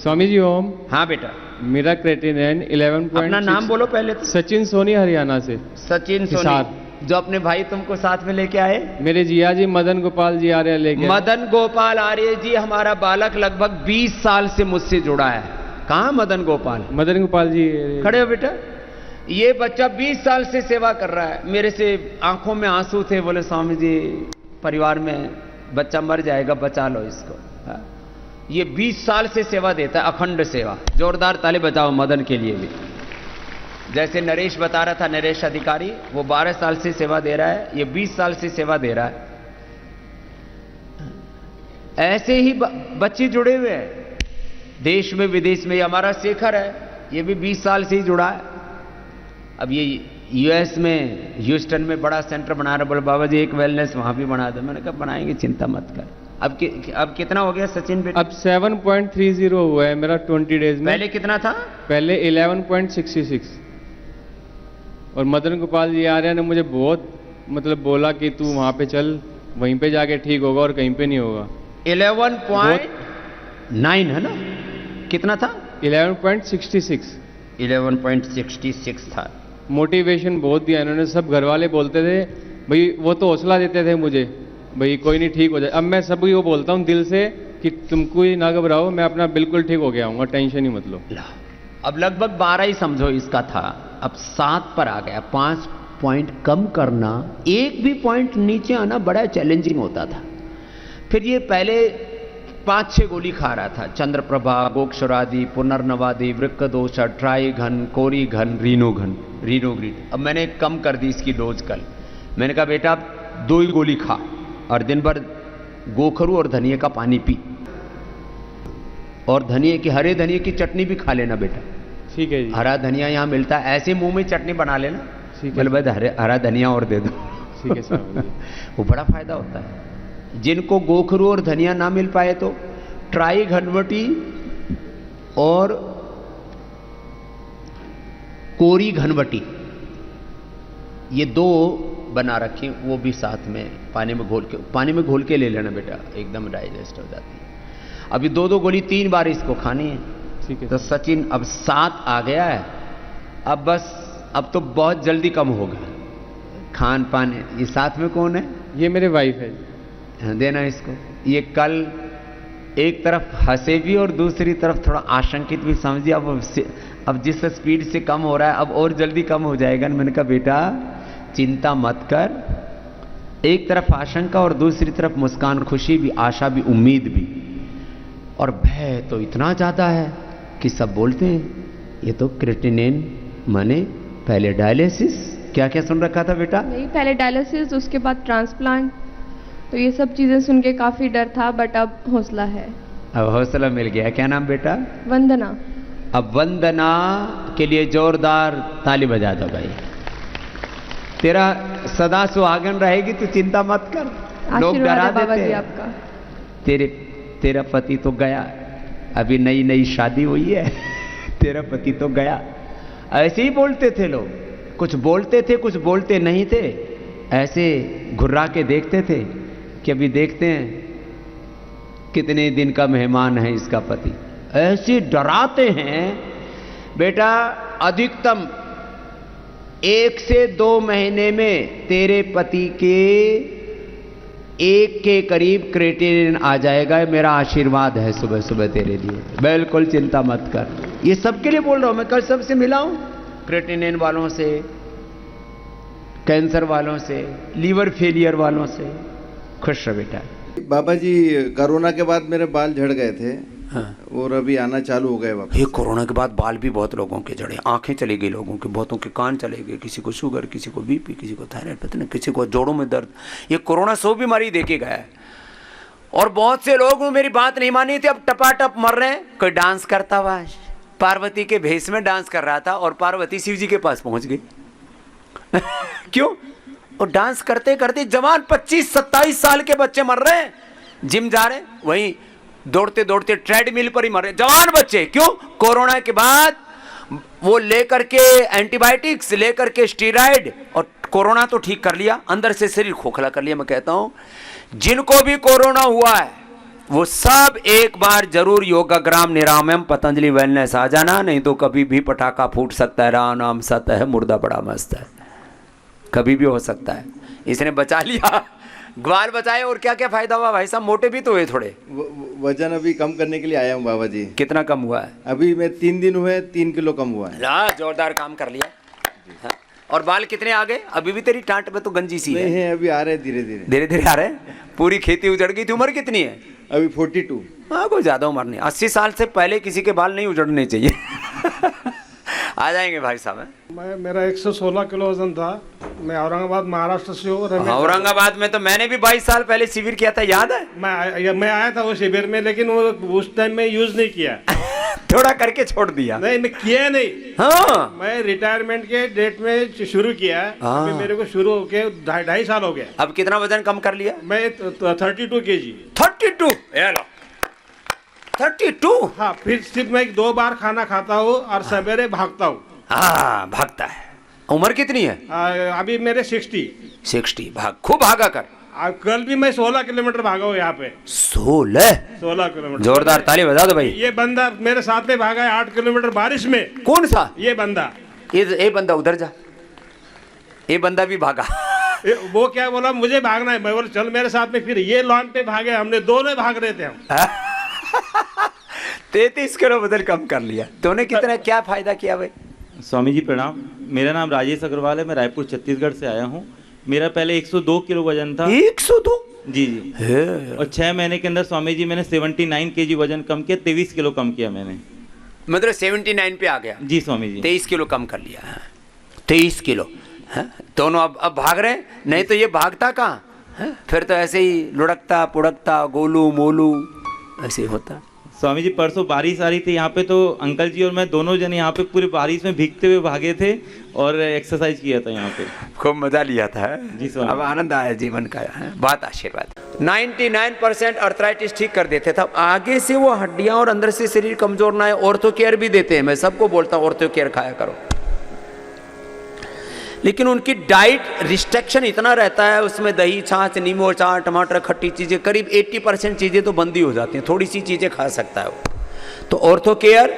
स्वामी जी ओम। हाँ बेटा, मेरा क्रेटिनिन 11. अपना नाम बोलो पहले तो। सचिन सोनी, हरियाणा से। सचिन सोनी, जो अपने भाई तुमको साथ में लेके आए? मेरे जिया जी मदन गोपाल जी आर्य लेके आए। मदन गोपाल आर्य जी, हमारा बालक लगभग 20 साल से मुझसे जुड़ा है। कहाँ मदन गोपाल? मदन गोपाल जी खड़े हो बेटा। ये बच्चा 20 साल से सेवा कर रहा है। मेरे से आंखों में आंसू थे, बोले स्वामी जी परिवार में बच्चा मर जाएगा, बचा लो इसको। हा? ये 20 साल से सेवा देता है, अखंड सेवा। जोरदार ताली बजाओ मदन के लिए भी। जैसे नरेश बता रहा था, नरेश अधिकारी, वो 12 साल से सेवा दे रहा है, ये 20 साल से सेवा दे रहा है। ऐसे ही बच्चे जुड़े हुए हैं देश में विदेश में। हमारा शेखर है, ये भी 20 साल से ही जुड़ा है। अब ये यूएस में ह्यूस्टन में बड़ा सेंटर बना रहा, बोले बाबा जी एक वेलनेस वहां भी बना दो। मैंने कहा बनाएंगे, चिंता मत कर। अब कितना हो गया सचिन बेटा? अब 7.30 हुआ है मेरा 20 डेज में। पहले कितना था? पहले 11.66। और मदन गोपाल जी आर्य ने मुझे बहुत मतलब बोला कि तू वहां पे चल, वहीं पे जाके ठीक होगा और कहीं पे नहीं होगा। 11.9 है ना? कितना था? 11.66। 11.66 था। मोटिवेशन बहुत दिया इन्होंने। सब घर वाले बोलते थे भाई, वो तो हौसला देते थे मुझे, भाई कोई नहीं ठीक हो जाए। अब मैं सबको वो बोलता हूँ दिल से कि तुमको ही ना घबराओ, मैं अपना बिल्कुल ठीक हो गया हूँ, टेंशन ही मत लो। अब लगभग 12 ही समझो इसका था, अब 7 पर आ गया। 5 पॉइंट कम करना, एक भी पॉइंट नीचे आना बड़ा चैलेंजिंग होता था। फिर ये पहले 5-6 गोली खा रहा था, चंद्रप्रभा, गोक्षरादि, पुनर्नवादि, वृक्कदोष, ट्राइघन, कोरीघन, रीनोग्रीड। अब मैंने कम कर दी इसकी डोज कल। मैंने कहा बेटा अब 2 ही गोली खा और दिन भर गोखरू और धनिया का पानी पी, और धनिया की, हरे धनिया की चटनी भी खा लेना बेटा। ठीक है जी। हरा धनिया यहाँ मिलता है, ऐसे मुंह में चटनी बना लेना। ठीक है। बोले हरा धनिया और दे दो। ठीक है साहब। वो बड़ा फायदा होता है। जिनको गोखरू और धनिया ना मिल पाए तो ट्राई घनवटी और कोरी घनवटी, ये 2 बना रखी, वो भी साथ में पानी में घोल के ले लेना बेटा, एकदम डाइजेस्ट हो जाती है। अभी 2-2 गोली 3 बार इसको खानी है। ठीक है। तो सचिन अब 7 आ गया है। अब बस, अब तो बहुत जल्दी कम होगा खान पान। ये साथ में कौन है? ये मेरे वाइफ है। देना इसको। ये कल एक तरफ हंसे भी और दूसरी तरफ थोड़ा आशंकित भी समझिए। अब जिस स्पीड से कम हो रहा है अब और जल्दी कम हो जाएगा। मैंने कहा बेटा चिंता मत कर। एक तरफ आशंका और दूसरी तरफ मुस्कान, खुशी भी, आशा भी, उम्मीद भी। और भय तो इतना ज्यादा है कि सब बोलते हैं ये तो क्रेटिनिन माने पहले डायलिसिस। क्या क्या सुन रखा था बेटा? नहीं, पहले डायलिसिस, उसके बाद ट्रांसप्लांट। तो ये सब चीजें सुन के काफी डर था, बट अब हौसला है। अब हौसला मिल गया। क्या नाम बेटा? वंदना। अब वंदना के लिए जोरदार ताली बजा दो भाई। तेरा सदा सुहागन रहेगी, तू चिंता मत कर। लोग आशीर्वाद डरा है बाबा देते जी हैं। आपका। तेरा पति तो गया, अभी नई शादी हुई है। तेरा पति तो गया। ऐसे ही बोलते थे लोग, कुछ बोलते थे कुछ बोलते नहीं थे, ऐसे घुर्रा के देखते थे कि अभी देखते हैं कितने दिन का मेहमान है इसका पति। ऐसे डराते हैं बेटा। अधिकतम 1 से 2 महीने में तेरे पति के 1 के करीब क्रेटिनिन आ जाएगा। मेरा आशीर्वाद है सुबह सुबह तेरे लिए। बिल्कुल चिंता मत कर। ये सबके लिए बोल रहा हूं मैं। कल सबसे मिला हूं, क्रेटिनिन वालों से, कैंसर वालों से, लीवर फेलियर वालों से। खुश रह बेटा। बाबा जी कोरोना के बाद मेरे बाल झड़ गए थे। हाँ। और अभी आना चालू हो गए वापस। ये कोरोना के बाद बाल भी बहुत लोगों के झड़े, आंखें चली गई लोगों के, बहुतों के कान चले गए, किसी को शुगर, किसी को बीपी, किसी को थायराइड, पता नहीं किसी को जोड़ों में दर्द। ये कोरोना 100 बीमारी देके गया है। और बहुत से लोग मेरी बात नहीं मानी थी, अब टपाटप मर रहे हैं। कोई डांस करता हुआ पार्वती के भेष में डांस कर रहा था और पार्वती शिव जी के पास पहुंच गई। क्यों? और डांस करते करते जवान 25-27 साल के बच्चे मर रहे हैं। जिम जा रहे, वहीं दौड़ते दौड़ते ट्रेडमिल पर ही मर रहे जवान बच्चे। क्यों? कोरोना के बाद वो लेकर के एंटीबायोटिक्स, लेकर के स्टीरॉइड, और कोरोना तो ठीक कर लिया, अंदर से शरीर खोखला कर लिया। मैं कहता हूं जिनको भी कोरोना हुआ है वो सब एक बार जरूर योगाग्राम निरामयम पतंजलि वेलनेस आ जाना, नहीं तो कभी भी पटाखा फूट सकता है। राम नाम सत है, मुर्दा बड़ा मस्त है, कभी भी हो सकता है। इसने बचा लिया, ग्वाल बचाए, और क्या क्या फायदा हुआ भाई साहब? मोटे भी तो हुए थोड़े। वजन अभी कम करने के लिए आया हूँ बाबा जी। कितना कम हुआ है? अभी मैं 3 दिन हुए 3 किलो कम हुआ है। जोरदार काम कर लिया। हाँ। और बाल कितने आ गए? अभी भी तेरी टांट में तो गंजी सी नहीं है, अभी आ रहे धीरे धीरे। धीरे धीरे आ रहे हैं। पूरी खेती उजड़ गई थी। उम्र कितनी है? अभी 42। हाँ, कोई ज्यादा उम्र नहीं। 80 साल से पहले किसी के बाल नहीं उजड़ने चाहिए। आ जाएंगे भाई साहब। मेरा 116 किलो वजन था। मैं औरंगाबाद महाराष्ट्र से हूँ। औरंगाबाद में तो मैंने भी 22 साल पहले शिविर किया था, याद है? मैं आया था वो शिविर में, लेकिन वो उस टाइम में यूज नहीं किया। थोड़ा करके छोड़ दिया। नहीं, मैं किया नहीं। हाँ, मैं रिटायरमेंट के डेट में शुरू किया। अभी मेरे को शुरू होके 2.5 साल हो गया। अब कितना वजन कम कर लिया? मैं 32 kg। 32? 32? हाँ, फिर सिर्फ मैं 2 बार खाना खाता हूँ और सवेरे भागता हूँ। हाँ, भागता है। उम्र कितनी है? अभी मेरे 60। 60। भाग, खूब भागा कर। कल भी मैं 16 किलोमीटर भागा हूँ यहाँ पे। 16 किलोमीटर। जोरदार ताली बजा दो भाई। ये बंदा मेरे साथ में भागा है 8 किलोमीटर बारिश में। कौन सा? ये बंदा। ये बंदा उधर जा। ये बंदा भी भागा। वो क्या बोला, मुझे भागना है। मैं बोला चल मेरे साथ में। फिर ये लॉन पे भागे, हमने दोनों भाग रहे थे हम। 33 किलो वजन कम कर लिया तूने। कितना क्या फायदा किया भाई? स्वामी जी प्रणाम। मेरा नाम राजेश अग्रवाल है। मैं रायपुर छत्तीसगढ़ से आया हूँ। मेरा पहले 102 किलो वजन था। 102? जी जी। और 6 महीने के अंदर स्वामी जी मैंने 79 kg वजन कम किया। 23 किलो कम किया मैंने। मतलब 79 पे आ गया? जी स्वामी जी। 23 किलो कम कर लिया। 23 किलो। दोनों अब भाग रहे हैं। नहीं तो ये भागता कहाँ? फिर तो ऐसे ही लुढ़कता पुड़कता गोलू मोलू ऐसे ही होता। स्वामी जी परसों बारिश आ रही थी यहाँ पे, तो अंकल जी और मैं दोनों जने यहाँ पे पूरी बारिश में भीगते हुए भागे थे और एक्सरसाइज किया था यहाँ पे। खूब मजा लिया था। जी स्वामी। अब आनंद आया जीवन का। बात आशीर्वाद। 99% अर्थराइटिस ठीक कर देते थे। आगे से वो हड्डियां और अंदर से शरीर कमजोर ना है, ऑर्थो केयर भी देते हैं। मैं सबको बोलता हूँ ऑर्थो केयर खाया करो। लेकिन उनकी डाइट रिस्ट्रिक्शन इतना रहता है, उसमें दही छाछ नींबू अचार टमाटर खट्टी चीज़ें, करीब 80% चीज़ें तो बंदी हो जाती हैं। थोड़ी सी चीज़ें खा सकता है वो। तो ऑर्थो केयर,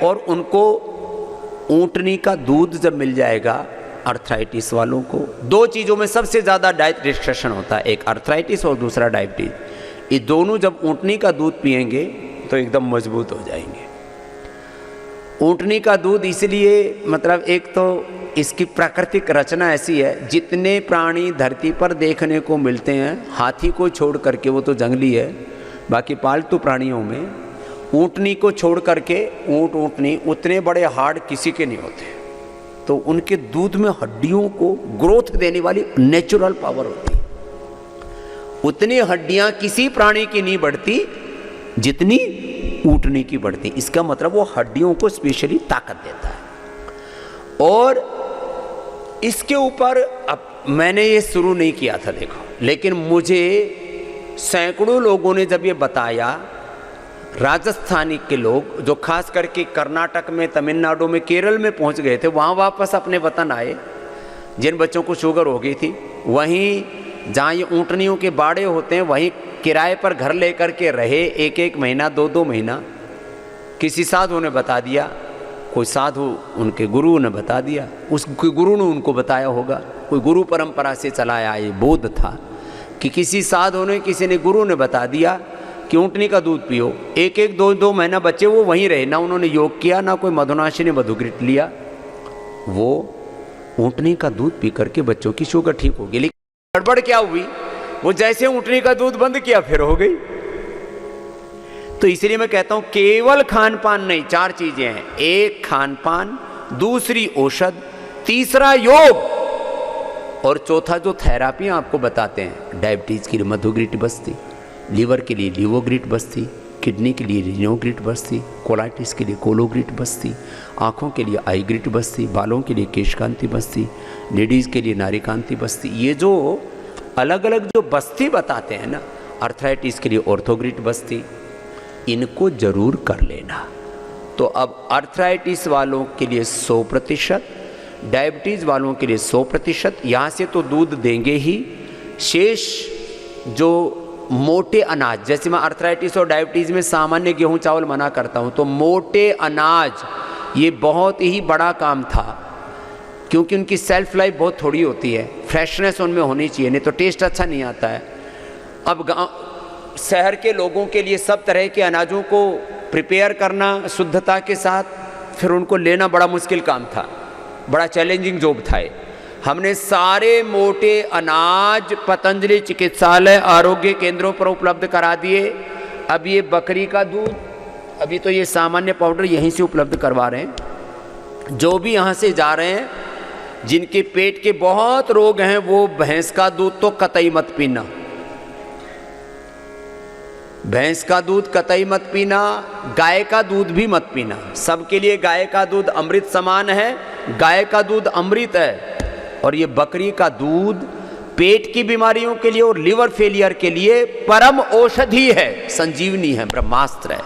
और उनको ऊँटनी का दूध जब मिल जाएगा अर्थराइटिस वालों को। 2 चीज़ों में सबसे ज़्यादा डाइट रिस्ट्रिक्शन होता है, एक अर्थराइटिस और दूसरा डायबिटीज। ये दोनों जब ऊँटनी का दूध पिएंगे तो एकदम मजबूत हो जाएंगे। ऊँटनी का दूध इसलिए, मतलब एक तो इसकी प्राकृतिक रचना ऐसी है, जितने प्राणी धरती पर देखने को मिलते हैं, हाथी को छोड़ करके, वो तो जंगली है, बाकी पालतू प्राणियों में ऊँटनी को छोड़ करके, ऊँटनी उतने बड़े हार्ड किसी के नहीं होते। तो उनके दूध में हड्डियों को ग्रोथ देने वाली नेचुरल पावर होती है। उतनी हड्डियां किसी प्राणी की नहीं बढ़ती जितनी ऊँटनी की बढ़ती। इसका मतलब वो हड्डियों को स्पेशली ताकत देता है। और इसके ऊपर अब मैंने ये शुरू नहीं किया था देखो, लेकिन मुझे सैकड़ों लोगों ने जब ये बताया, राजस्थानी के लोग जो खास करके कर्नाटक में, तमिलनाडु में, केरल में पहुंच गए थे, वहाँ वापस अपने वतन आए, जिन बच्चों को शुगर हो गई थी, वहीं जहाँ ये ऊँटनियों के बाड़े होते हैं वहीं किराए पर घर लेकर के रहे 1-1 महीना 2-2 महीना। किसी साधु ने बता दिया, कोई साधु उनके गुरु ने बता दिया, उस गुरु ने उनको बताया होगा, कोई गुरु परंपरा से चला आया ये बोध था कि किसी साधु ने, किसी ने गुरु ने बता दिया कि ऊँटनी का दूध पियो। 1-1 2-2 महीना बच्चे वो वहीं रहे, ना उन्होंने योग किया, ना कोई मधुनाशी ने मधुग्रिट लिया। वो ऊँटनी का दूध पी करके बच्चों की शुगर ठीक हो गई। लेकिन गड़बड़ क्या हुई, वो जैसे ऊँटनी का दूध बंद किया फिर हो गई। तो इसलिए मैं कहता हूं केवल खान पान नहीं, 4 चीजें हैं। एक खान पान, दूसरी औषध, तीसरा योग, और चौथा जो थेरापी आपको बताते हैं, डायबिटीज के लिए मधुग्रिट बस्ती, लीवर के लिए लिवोग्रिट बस्ती, किडनी के लिए रिनोग्रिट बस्ती, कोलाइटिस के लिए कोलोग्रिट बस्ती, आँखों के लिए आईग्रिट बस्ती, बालों के लिए केशकांति बस्ती, लेडीज़ के लिए नारीकांति बस्ती। ये जो अलग अलग जो बस्ती बताते हैं ना, अर्थराइटिस के लिए ऑर्थोग्रिट बस्ती, इनको जरूर कर लेना। तो अब अर्थराइटिस वालों के लिए 100%, डायबिटीज़ वालों के लिए 100%, यहाँ से तो दूध देंगे ही, शेष जो मोटे अनाज, जैसे मैं अर्थराइटिस और डायबिटीज़ में सामान्य गेहूं चावल मना करता हूं, तो मोटे अनाज ये बहुत ही बड़ा काम था, क्योंकि उनकी सेल्फ लाइफ बहुत थोड़ी होती है, फ्रेशनेस उनमें होनी चाहिए, नहीं तो टेस्ट अच्छा नहीं आता है। अब गाँव शहर के लोगों के लिए सब तरह के अनाजों को प्रिपेयर करना शुद्धता के साथ, फिर उनको लेना बड़ा मुश्किल काम था, बड़ा चैलेंजिंग जॉब था। हमने सारे मोटे अनाज पतंजलि चिकित्सालय आरोग्य केंद्रों पर उपलब्ध करा दिए। अब ये बकरी का दूध, अभी तो ये सामान्य पाउडर यहीं से उपलब्ध करवा रहे हैं। जो भी यहाँ से जा रहे हैं जिनके पेट के बहुत रोग हैं, वो भैंस का दूध तो कतई मत पीना, भैंस का दूध कतई मत पीना, गाय का दूध भी मत पीना। सबके लिए गाय का दूध अमृत समान है, गाय का दूध अमृत है। और ये बकरी का दूध पेट की बीमारियों के लिए और लिवर फेलियर के लिए परम औषधि है, संजीवनी है, ब्रह्मास्त्र है।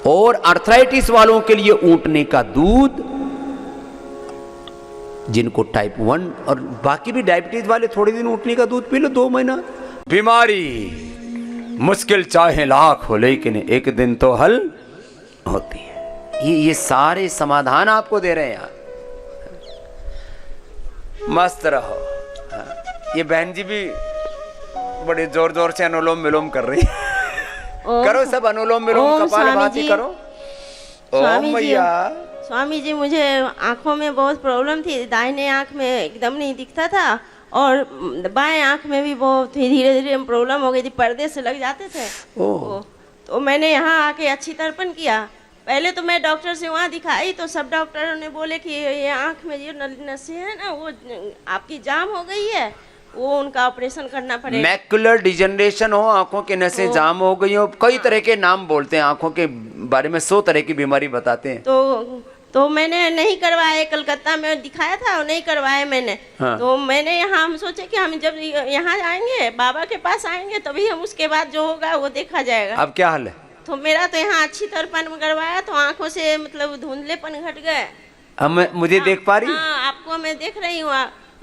और अर्थराइटिस वालों के लिए ऊंटने का दूध, जिनको टाइप 1 और बाकी भी डायबिटीज वाले थोड़े दिन ऊंटने का दूध पी लो, 2 महीना। बीमारी मुश्किल चाहे लाख हो, लेकिन एक दिन तो हल होती है। ये सारे समाधान आपको दे रहे हैं यहाँ। मस्त रहो। ये बहन जी भी बड़े जोर जोर से अनुलोम विलोम कर रही है। करो सब अनुलोम विलोम, कपालभाति करो। ओम भैया। स्वामी जी, मुझे आंखों में बहुत प्रॉब्लम थी, दाहिने आंख में एकदम नहीं दिखता था और बाएं आंख में भी बहुत धीरे धीरे प्रॉब्लम हो गई थी, पर्दे से लग जाते थे। तो मैंने यहाँ आके अच्छी तर्पण किया। पहले तो मैं डॉक्टर से वहाँ दिखाई तो सब डॉक्टरों ने बोले कि ये आंख में ये नसें है ना, वो आपकी जाम हो गई है, वो उनका ऑपरेशन करना पड़ेगा। मैकुलर डिजनरेशन हो, आंखों के नसें जाम हो गई हो, कई तरह के नाम बोलते हैं आंखों के बारे में, 100 तरह की बीमारी बताते हैं। तो मैंने नहीं करवाए, कलकत्ता में दिखाया था और नहीं करवाए मैंने। हाँ। तो मैंने यहाँ हम सोचे कि हम जब यहाँ आएंगे, बाबा के पास आएंगे, तभी हम उसके बाद जो होगा वो देखा जाएगा। अब क्या हाल है? तो मेरा तो यहाँ अच्छी तर्पण करवाया तो आंखों से मतलब धुंधलेपन घट गए। अब मुझे देख पा रही? हाँ, आपको मैं देख रही हूँ।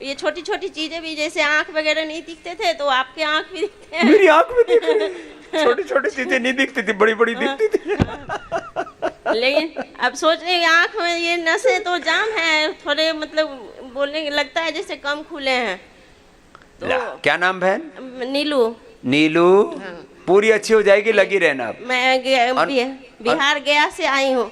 ये छोटी छोटी चीजें भी, जैसे आंख वगैरह नहीं दिखते थे तो आपके आंख भी दिखते हैं। मेरी आंख भी दिख रही है। छोटी छोटी चीजें नहीं दिखती थी, बड़ी बड़ी दिखती थी। लेकिन अब सोच रही आंख में ये नसें तो जाम है, थोड़े मतलब बोलने लगता है जैसे कम खुले हैं। तो क्या नाम है? नीलू। नीलू। हाँ। पूरी अच्छी हो जाएगी, लगी रहना। मैं बिहार गया से आई हूँ।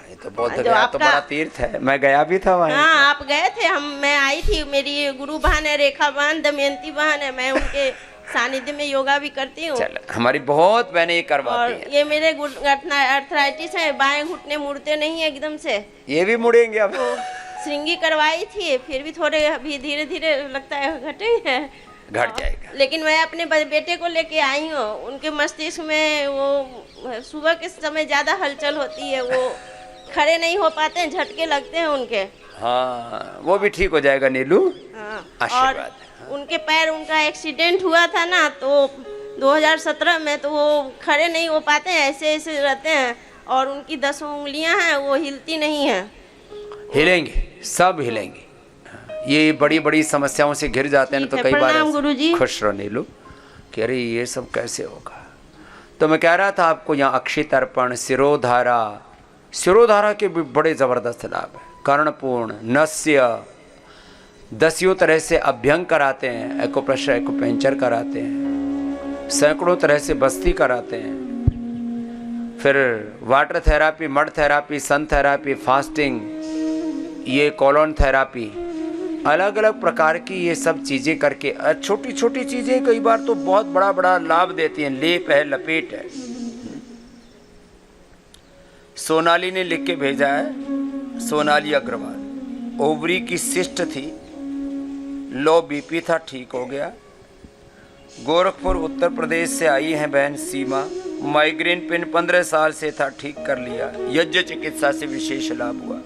ये तो बहुत गया तो बड़ा तीर्थ है, मैं गया भी था वहाँ। हाँ, आप गए थे। मैं आई थी, मेरी गुरु बहन है, रेखा बहन, दमयंती बहन है, मैं उनके सानिध्य में योगा भी करती हूँ। हमारी बहुत बहनें ये करवाती हैं। ये मेरे अर्थराइटिस है, बाएं घुटने मुड़ते नहीं है एकदम से। ये भी मुड़ेंगे अब। तो श्रृंगी करवाई थी, फिर भी थोड़े अभी धीरे धीरे लगता है घटेंगे, घट जाएगा। लेकिन मैं अपने बेटे को लेके आई हूँ, उनके मस्तिष्क में वो सुबह के समय ज्यादा हलचल होती है, वो खड़े नहीं हो पाते हैं, झटके लगते हैं उनके। हाँ, वो भी ठीक हो जाएगा नीलू। हाँ, आशीर्वाद। उनके पैर, उनका एक्सीडेंट हुआ था ना, तो 2017 में, तो वो खड़े नहीं हो पाते हैं, ऐसे ऐसे रहते हैं, और उनकी 10 उंगलियां हैं, वो हिलती नहीं है। हिलेंगे, सब हिलेंगे। ये बड़ी बड़ी समस्याओं से घिर जाते हैं तो कई बार खुश रहो नीलू कि अरे ये सब कैसे होगा। तो मैं कह रहा था आपको यहाँ अक्षय तर्पण, शिरोधारा, शिरोधारा के भी बड़े जबरदस्त लाभ है। कर्णपूर्ण, नस्य, 10 तरह से अभ्यंग कराते हैं, एक्यूप्रेशर, एक्यूपेंचर कराते हैं, सैकड़ों तरह से बस्ती कराते हैं, फिर वाटर थेरापी, मड थेरापी, सन थेरापी, फास्टिंग, ये कॉलोन थेरापी, अलग अलग प्रकार की ये सब चीज़ें करके, छोटी छोटी चीज़ें कई बार तो बहुत बड़ा बड़ा लाभ देती हैं। लेप है, लपेट है। सोनाली ने लिख के भेजा है, सोनाली अग्रवाल। ओवरी की सिस्ट थी, लो बीपी था, ठीक हो गया। गोरखपुर उत्तर प्रदेश से आई हैं बहन सीमा। माइग्रेन पेन 15 साल से था, ठीक कर लिया। यज्ञ चिकित्सा से विशेष लाभ हुआ।